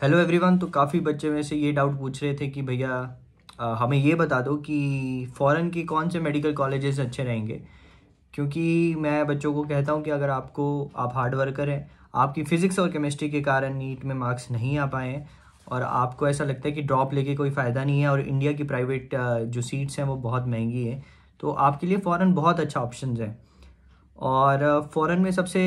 Hello everyone. तो काफ़ी बच्चे में से ये डाउट पूछ रहे थे कि भैया हमें ये बता दो कि फ़ॉरेन की कौन से मेडिकल कॉलेजेस अच्छे रहेंगे। क्योंकि मैं बच्चों को कहता हूँ कि अगर आप हार्ड वर्कर हैं, आपकी फ़िज़िक्स और केमिस्ट्री के कारण नीट में मार्क्स नहीं आ पाए हैं और आपको ऐसा लगता है कि ड्रॉप लेके कोई फ़ायदा नहीं है और इंडिया की प्राइवेट जो सीट्स हैं वो बहुत महंगी है, तो आपके लिए फ़ॉरेन बहुत अच्छा ऑप्शन है। और फ़ॉरेन में सबसे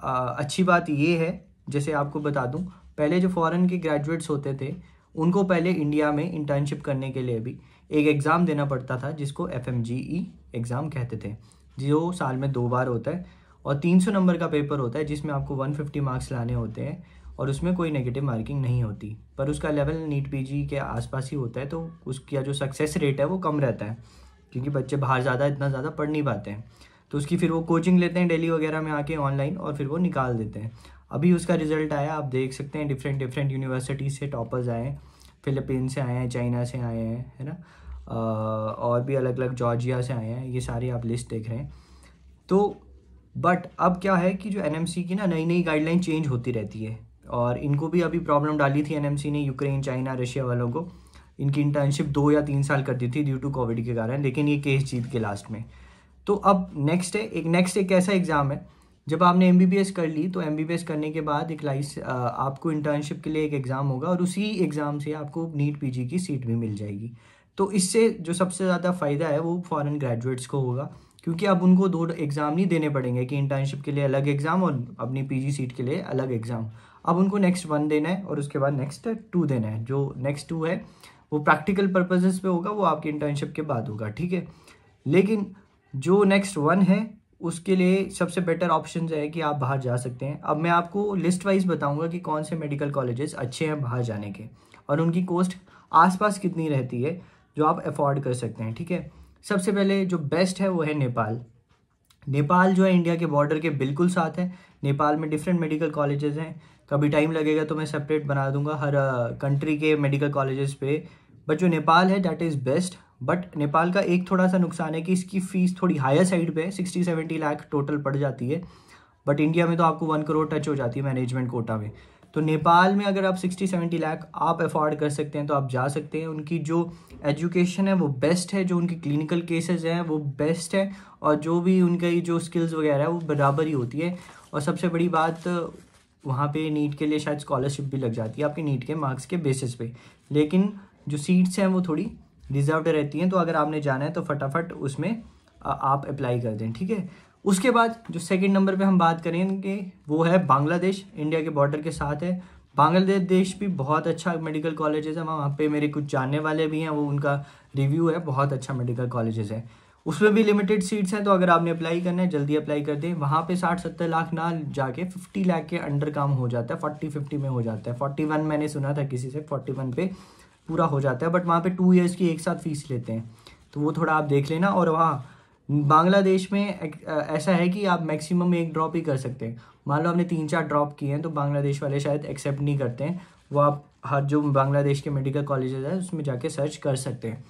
अच्छी बात ये है, जैसे आपको बता दूं, पहले जो फ़ॉरेन के ग्रेजुएट्स होते थे उनको पहले इंडिया में इंटर्नशिप करने के लिए भी एक एग्ज़ाम देना पड़ता था जिसको FMGE एग्ज़ाम कहते थे, जो साल में 2 बार होता है और 300 नंबर का पेपर होता है जिसमें आपको 150 मार्क्स लाने होते हैं और उसमें कोई नेगेटिव मार्किंग नहीं होती, पर उसका लेवल नीट PG के आसपास ही होता है, तो उसका जो सक्सेस रेट है वो कम रहता है क्योंकि बच्चे बाहर इतना ज़्यादा पढ़ नहीं पाते हैं। तो उसकी फिर वो कोचिंग लेते हैं दिल्ली वगैरह में आके ऑनलाइन और फिर वो निकाल देते हैं। अभी उसका रिजल्ट आया, आप देख सकते हैं, डिफरेंट डिफरेंट यूनिवर्सिटी से टॉपर्स आए हैं, फिलीपीन से आए हैं, चाइना से आए हैं, है ना। और भी अलग अलग, जॉर्जिया से आए हैं, ये सारी आप लिस्ट देख रहे हैं। तो बट अब क्या है कि जो NMC की ना नई नई गाइडलाइन चेंज होती रहती है और इनको भी अभी प्रॉब्लम डाली थी NMC ने, यूक्रेन चाइना रशिया वालों को। इनकी इंटर्नशिप 2 या 3 साल कर दी थी ड्यू टू कोविड के कारण, लेकिन ये केस जीत के लास्ट में। तो अब नेक्स्ट एक ऐसा एग्ज़ाम है, जब आपने MBBS कर ली तो MBBS करने के बाद आपको इंटर्नशिप के लिए एक एग्ज़ाम होगा और उसी एग्ज़ाम से आपको नीट PG की सीट भी मिल जाएगी। तो इससे जो सबसे ज़्यादा फ़ायदा है वो फॉरेन ग्रेजुएट्स को होगा, क्योंकि अब उनको 2 एग्ज़ाम नहीं देने पड़ेंगे कि इंटर्नशिप के लिए अलग एग्ज़ाम और अपनी PG सीट के लिए अलग एग्ज़ाम। अब उनको नेक्स्ट 1 देना है और उसके बाद नेक्स्ट 2 देना है। जो नेक्स्ट 2 है वो प्रैक्टिकल पर्पजेस पे होगा, वो आपकी इंटर्नशिप के बाद होगा, ठीक है। लेकिन जो नेक्स्ट 1 है उसके लिए सबसे बेटर ऑप्शन है कि आप बाहर जा सकते हैं। अब मैं आपको लिस्ट वाइज बताऊंगा कि कौन से मेडिकल कॉलेजेस अच्छे हैं बाहर जाने के और उनकी कॉस्ट आसपास कितनी रहती है जो आप अफोर्ड कर सकते हैं, ठीक है। सबसे पहले जो बेस्ट है वो है नेपाल। नेपाल जो है इंडिया के बॉर्डर के बिल्कुल साथ है। नेपाल में डिफरेंट मेडिकल कॉलेजेस हैं, कभी टाइम लगेगा तो मैं सेपरेट बना दूंगा हर कंट्री के मेडिकल कॉलेजेस पे। बट जो नेपाल है that is best. But Nepal का एक थोड़ा सा नुकसान है कि इसकी फ़ीस थोड़ी हायर साइड पे है, 60-70 लाख टोटल पड़ जाती है। बट इंडिया में तो आपको 1 करोड़ टच हो जाती है मैनेजमेंट कोटा में। तो नेपाल में अगर आप 60-70 लाख आप अफोर्ड कर सकते हैं तो आप जा सकते हैं। उनकी जो एजुकेशन है वो बेस्ट है, जो उनकी क्लिनिकल केसेस हैं वो बेस्ट है और जो भी उनकी जो स्किल्स वगैरह है वो बराबर ही होती है। और सबसे बड़ी बात, वहाँ पे नीट के लिए शायद स्कॉलरशिप भी लग जाती है आपके नीट के मार्क्स के बेसिस पे। लेकिन जो सीट्स हैं वो थोड़ी रिजर्व्ड रहती हैं, तो अगर आपने जाना है तो फटाफट उसमें आप अप्लाई कर दें, ठीक है। उसके बाद जो सेकंड नंबर पे हम बात करेंगे वो है बांग्लादेश, इंडिया के बॉर्डर के साथ है। बांग्लादेश भी बहुत अच्छा मेडिकल कॉलेजेस है, वहाँ पे मेरे कुछ जानने वाले भी हैं, वो उनका रिव्यू है, बहुत अच्छा मेडिकल कॉलेजेस है। उसमें भी लिमिटेड सीट्स हैं, तो अगर आपने अप्लाई करना है जल्दी अप्लाई कर दें। वहाँ पे 60-70 लाख ना जाके 50 लाख के अंडर काम हो जाता है, 40-50 में हो जाता है। 41 मैंने सुना था किसी से, 41 पे पूरा हो जाता है। बट वहाँ पे 2 ईयर्स की एक साथ फीस लेते हैं, तो वो थोड़ा आप देख लेना। और वहाँ बांग्लादेश में ऐसा है कि आप मैक्सिमम एक ड्रॉप ही कर सकते हैं। मान लो आपने 3-4 ड्रॉप किए हैं तो बांग्लादेश वाले शायद एक्सेप्ट नहीं करते हैं, वो आप हर जो बांग्लादेश के मेडिकल कॉलेजेस है उसमें जाके सर्च कर सकते हैं,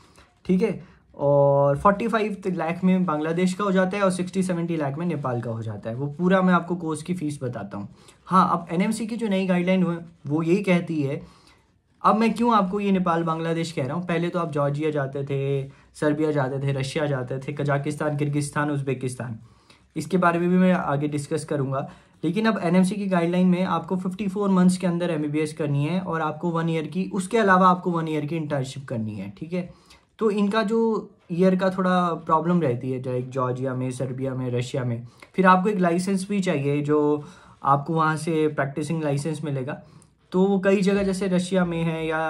ठीक है। और 45 लाख में बांग्लादेश का हो जाता है और 60-70 लाख में नेपाल का हो जाता है। वो पूरा मैं आपको कोर्स की फ़ीस बताता हूँ। हाँ, अब NMC की जो नई गाइडलाइन हुई वो यही कहती है। अब मैं क्यों आपको ये नेपाल बांग्लादेश कह रहा हूँ, पहले तो आप जॉर्जिया जाते थे, सर्बिया जाते थे, रशिया जाते थे, कजाकिस्तान, किर्गिस्तान, उज़्बेकिस्तान, इसके बारे में भी मैं आगे डिस्कस करूँगा। लेकिन अब NMC की गाइडलाइन में आपको 54 मंथ्स के अंदर MBBS करनी है और आपको 1 ईयर की, उसके अलावा आपको 1 ईयर की इंटर्नशिप करनी है, ठीक है। तो इनका जो ईयर का थोड़ा प्रॉब्लम रहती है, चाहे जॉर्जिया में, सर्बिया में, रशिया में। फिर आपको एक लाइसेंस भी चाहिए जो आपको वहाँ से प्रैक्टिसिंग लाइसेंस मिलेगा। तो वो कई जगह जैसे रशिया में है या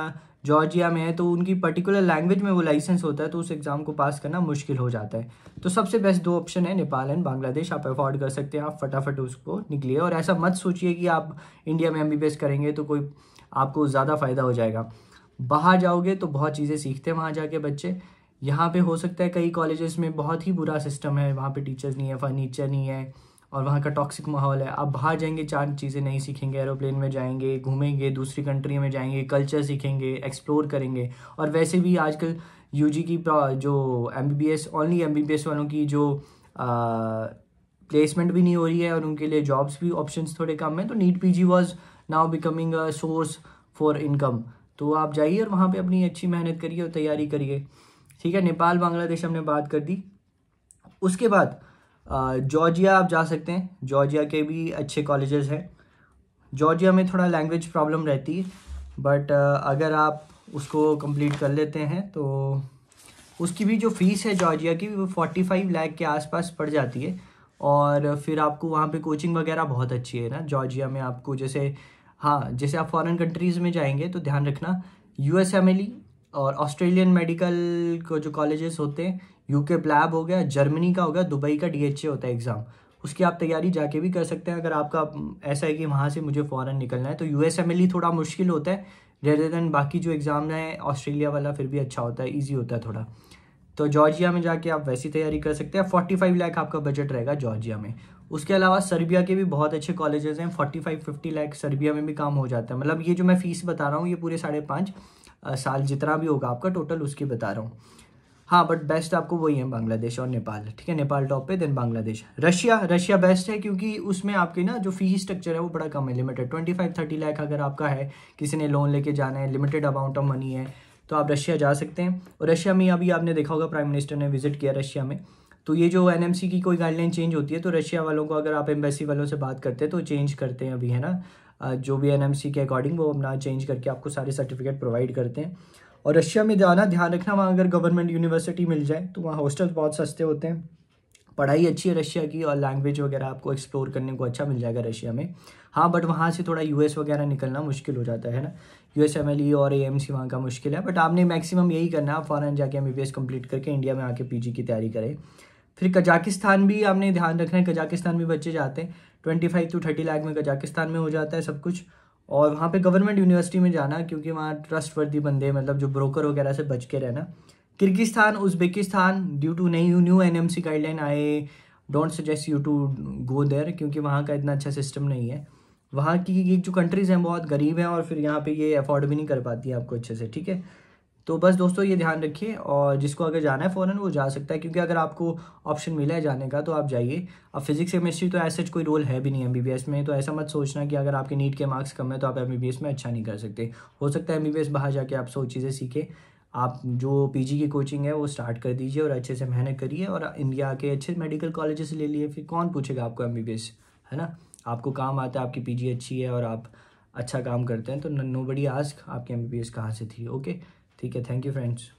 जॉर्जिया में है तो उनकी पर्टिकुलर लैंग्वेज में वो लाइसेंस होता है, तो उस एग्ज़ाम को पास करना मुश्किल हो जाता है। तो सबसे बेस्ट 2 ऑप्शन है, नेपाल एंड बांग्लादेश। आप अफोर्ड कर सकते हैं, आप फटाफट उसको निकलिए। और ऐसा मत सोचिए कि आप इंडिया में MBBS करेंगे तो कोई आपको ज़्यादा फ़ायदा हो जाएगा। बाहर जाओगे तो बहुत चीज़ें सीखते हैं वहाँ जाके बच्चे। यहाँ पे हो सकता है कई कॉलेजेस में बहुत ही बुरा सिस्टम है, वहाँ पे टीचर्स नहीं है, फर्नीचर नहीं है और वहाँ का टॉक्सिक माहौल है। आप बाहर जाएंगे 4 चीज़ें नहीं सीखेंगे, एरोप्लेन में जाएंगे, घूमेंगे, दूसरी कंट्री में जाएंगे, कल्चर सीखेंगे, एक्सप्लोर करेंगे। और वैसे भी आजकल UG की जो MBBS, ओनली MBBS वालों की जो प्लेसमेंट भी नहीं हो रही है और उनके लिए जॉब्स भी ऑप्शंस थोड़े कम हैं। तो NEET PG was now becoming a source for income, तो आप जाइए और वहाँ पे अपनी अच्छी मेहनत करिए और तैयारी करिए। ठीक है, नेपाल बांग्लादेश हमने बात कर दी। उसके बाद जॉर्जिया आप जा सकते हैं, जॉर्जिया के भी अच्छे कॉलेजेस हैं। जॉर्जिया में थोड़ा लैंग्वेज प्रॉब्लम रहती है, बट अगर आप उसको कंप्लीट कर लेते हैं तो उसकी भी जो फ़ीस है जॉर्जिया की वो 45 लाख के आसपास पड़ जाती है। और फिर आपको वहाँ पे कोचिंग वगैरह बहुत अच्छी है ना जॉर्जिया में। आपको जैसे, हाँ, जैसे आप फॉरेन कंट्रीज़ में जाएंगे तो ध्यान रखना, यूएसएमएलई और ऑस्ट्रेलियन मेडिकल को जो कॉलेजेस होते हैं, यूके प्लैब हो गया, जर्मनी का हो गया, दुबई का डीएचए होता है एग्ज़ाम, उसकी आप तैयारी जाके भी कर सकते हैं। अगर आपका ऐसा है कि वहाँ से मुझे फ़ॉरेन निकलना है तो यूएसएमएलई थोड़ा मुश्किल होता है रेदर देन बाकी जो एग्ज़ाम है ऑस्ट्रेलिया वाला, फिर भी अच्छा होता है, ईजी होता है थोड़ा। तो जॉर्जिया में जाके आप वैसी तैयारी कर सकते हैं। 45 लाख आपका बजट रहेगा जॉर्जिया में। उसके अलावा सर्बिया के भी बहुत अच्छे कॉलेजेस हैं, 45-50 लाख सर्बिया में भी काम हो जाता है। मतलब ये जो मैं फ़ीस बता रहा हूँ ये पूरे 5.5 साल जितना भी होगा आपका टोटल उसकी बता रहा हूँ। हाँ, बट बेस्ट आपको वही है बांग्लादेश और नेपाल। ठीक है, नेपाल टॉप पे, देन बांग्लादेश। रशिया बेस्ट है क्योंकि उसमें आपके ना जो फीस स्ट्रक्चर है वो बड़ा कम है, लिमिटेड 25-30 लाख अगर आपका है, किसी ने लोन लेके जाना है, लिमिटेड अमाउंट ऑफ मनी है, तो आप रशिया जा सकते हैं। और रशिया में अभी आपने देखा होगा प्राइम मिनिस्टर ने विजिट किया रशिया में, तो ये जो एनएमसी की कोई गाइडलाइन चेंज होती है तो रशिया वालों को अगर आप एम्बेसी वालों से बात करते हैं तो चेंज करते हैं अभी, है ना। जो भी एनएमसी के अकॉर्डिंग वो अपना चेंज करके आपको सारे सर्टिफिकेट प्रोवाइड करते हैं। और रशिया में जाना, ध्यान रखना, वहाँ अगर गवर्नमेंट यूनिवर्सिटी मिल जाए तो वहाँ हॉस्टल्स बहुत सस्ते होते हैं, पढ़ाई अच्छी है रशिया की, और लैंग्वेज वगैरह आपको एक्सप्लोर करने को अच्छा मिल जाएगा रशिया में। हाँ, बट वहाँ से थोड़ा यूएस वगैरह निकलना मुश्किल हो जाता है ना, यूएसएमएलई और एएमसी वहाँ का मुश्किल है। बट आपने मैक्सिमम यही करना है, आप फॉरेन जाके एमबीबीएस कंप्लीट करके इंडिया में आके पीजी की तैयारी करें। फिर कजाकिस्तान भी आपने ध्यान रखना है, कजाकिस्तान भी बच्चे जाते हैं, 25-30 लाख में कजाकिस्तान में हो जाता है सब कुछ। और वहाँ पे गवर्नमेंट यूनिवर्सिटी में जाना क्योंकि वहाँ ट्रस्टवर्दी बंदे, मतलब जो ब्रोकर वगैरह से बच के रहना। Kyrgyzstan, Uzbekistan, due to new NMC guideline आए, don't suggest you to go there, क्योंकि वहाँ का इतना अच्छा सिस्टम नहीं है। वहाँ की एक जो कंट्रीज़ हैं बहुत गरीब हैं और फिर यहाँ पे ये अफोर्ड भी नहीं कर पाती है आपको अच्छे से। ठीक है, तो बस दोस्तों ये ध्यान रखिए, और जिसको अगर जाना है फ़ौरन वो जा सकता है, क्योंकि अगर आपको ऑप्शन मिला है जाने का तो आप जाइए। अब फिजिक्स केमिस्ट्री तो ऐसा कोई रोल है भी नहीं एमबीबीएस में, तो ऐसा मत सोचना कि अगर आपके नीट के मार्क्स कम है तो आप एमबीबीएस में अच्छा नहीं कर सकते। हो सकता है एमबीबीएस बाहर जाके आप 100 चीज़ें सीखे। आप जो पीजी की कोचिंग है वो स्टार्ट कर दीजिए और अच्छे से मेहनत करिए, और इंडिया के अच्छे मेडिकल कॉलेजेस ले लिए, फिर कौन पूछेगा आपको एमबीबीएस, है ना। आपको काम आता है, आपकी पीजी अच्छी है और आप अच्छा काम करते हैं, तो नोबडी आस्क आपकी एमबीबीएस कहाँ से थी। ओके, ठीक है, थैंक यू फ्रेंड्स।